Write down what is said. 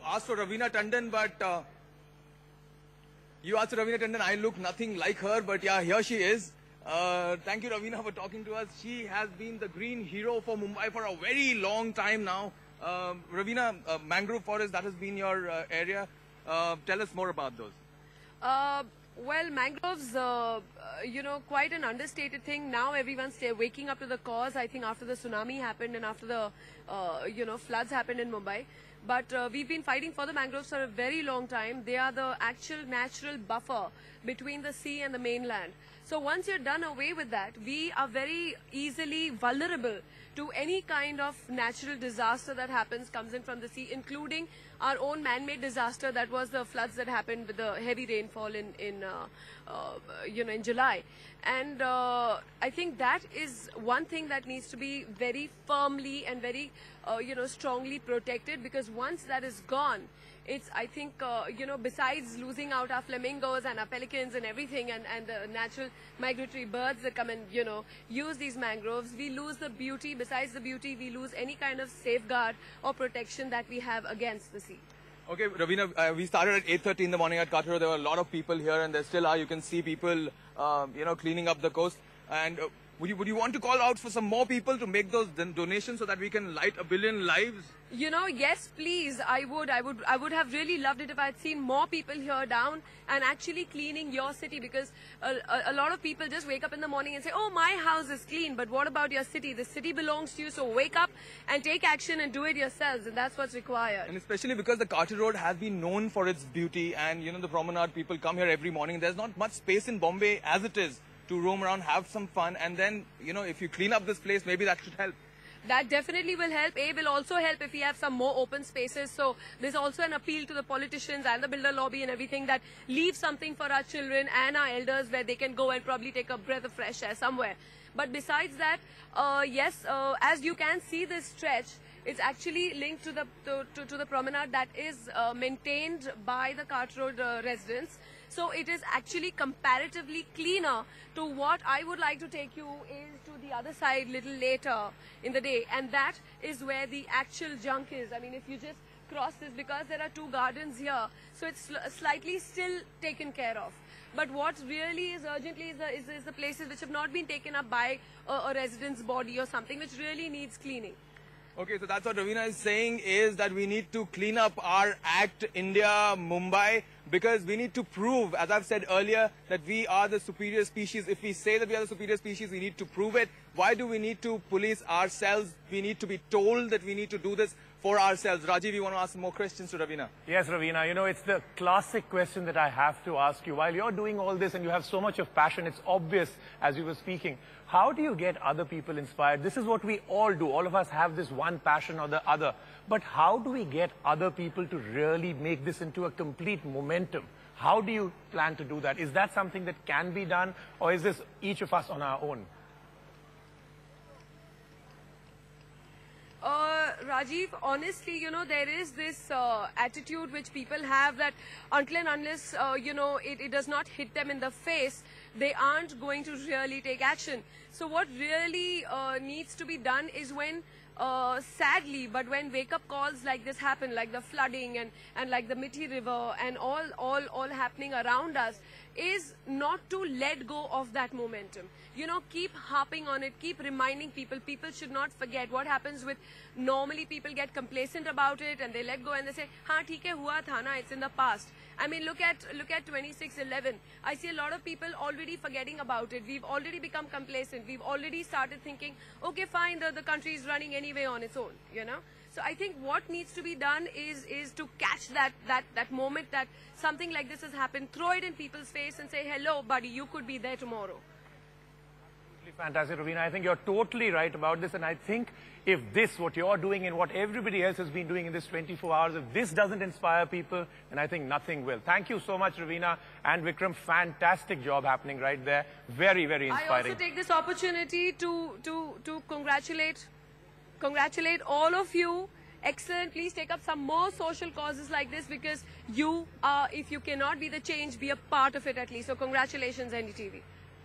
asked for Raveena Tandon, but you asked Raveena Tandon, I look nothing like her, but yeah, here she is. Thank you, Raveena, for talking to us. She has been the green hero for Mumbai for a very long time now. Raveena, mangrove forest, that has been your area. Tell us more about those. Well, mangroves, quite an understated thing. Now everyone's waking up to the cause. I think after the tsunami happened and after the, floods happened in Mumbai. But we've been fighting for the mangroves for a very long time. They are the actual natural buffer between the sea and the mainland. So once you're done away with that, we are very easily vulnerable to any kind of natural disaster that comes in from the sea, including our own man-made disaster that was the floods that happened with the heavy rainfall in July. And I think that is one thing that needs to be very firmly and very, strongly protected, because once that is gone, it's, I think, besides losing out our flamingos and our pelicans and everything and the natural migratory birds that come and, use these mangroves, we lose the beauty. Besides the beauty, we lose any kind of safeguard or protection that we have against the sea. Okay, Raveena, we started at 8:30 in the morning at Katra. There were a lot of people here, and there still are. You can see people, cleaning up the coast. And would you want to call out for some more people to make those donations so that we can light 1 billion lives? Yes, please. I would have really loved it if I had seen more people here down and actually cleaning your city, because a lot of people just wake up in the morning and say, oh, my house is clean, but what about your city? The city belongs to you, so wake up and take action and do it yourselves, and that's what's required. And especially because the Carter Road has been known for its beauty, and the promenade, people come here every morning. There's not much space in Bombay as it is to roam around, have some fun, and then, if you clean up this place, maybe that should help. That definitely will help. Will also help if we have some more open spaces. So there's also an appeal to the politicians and the builder lobby and everything that leave something for our children and our elders where they can go and probably take a breath of fresh air somewhere. But besides that, as you can see this stretch, it's actually linked to the promenade that is maintained by the Cart Road residents. So it is actually comparatively cleaner to what I would like to take you is to the other side little later in the day. And that is where the actual junk is. I mean, if you just cross this, because there are 2 gardens here, so it's slightly still taken care of. But what really is urgently is the places which have not been taken up by a resident's body or something, which really needs cleaning. Okay, so that's what Raveena is saying, is that we need to clean up our act, India, Mumbai, because we need to prove, as I've said earlier, that we are the superior species. If we say that we are the superior species, we need to prove it. Why do we need to police ourselves? We need to be told that we need to do this for ourselves. Rajiv, you want to ask more questions to Raveena? Yes, Raveena, it's the classic question that I have to ask you. While you're doing all this and you have so much of passion, it's obvious as you were speaking. How do you get other people inspired? This is what we all do. All of us have this one passion or the other. But how do we get other people to really make this into a complete momentum? How do you plan to do that? Is that something that can be done, or is this each of us on our own? Rajiv, honestly, there is this attitude which people have that until and unless, it does not hit them in the face, they aren't going to really take action. So what really needs to be done is when, sadly, but when wake-up calls like this happen, like the flooding and like the Mithi River and all happening around us, is not to let go of that momentum. Keep harping on it, keep reminding people. People should not forget what happens with, normally people get complacent about it and they let go and they say, haan, theek hai, hua tha na, it's in the past. I mean, look at 26/11. I see a lot of people already forgetting about it. We've already become complacent. We've already started thinking, okay, fine, the country is running anyway on its own, So I think what needs to be done is to catch that moment that something like this has happened, throw it in people's face and say, hello, buddy, you could be there tomorrow. Fantastic, Raveena. I think you're totally right about this. And I think if this, what you're doing and what everybody else has been doing in this 24 hours, if this doesn't inspire people, then I think nothing will. Thank you so much, Raveena and Vikram. Fantastic job happening right there. Very, very inspiring. I also take this opportunity to congratulate all of you. Excellent. Please take up some more social causes like this, because you are, if you cannot be the change, be a part of it at least. So congratulations, NDTV.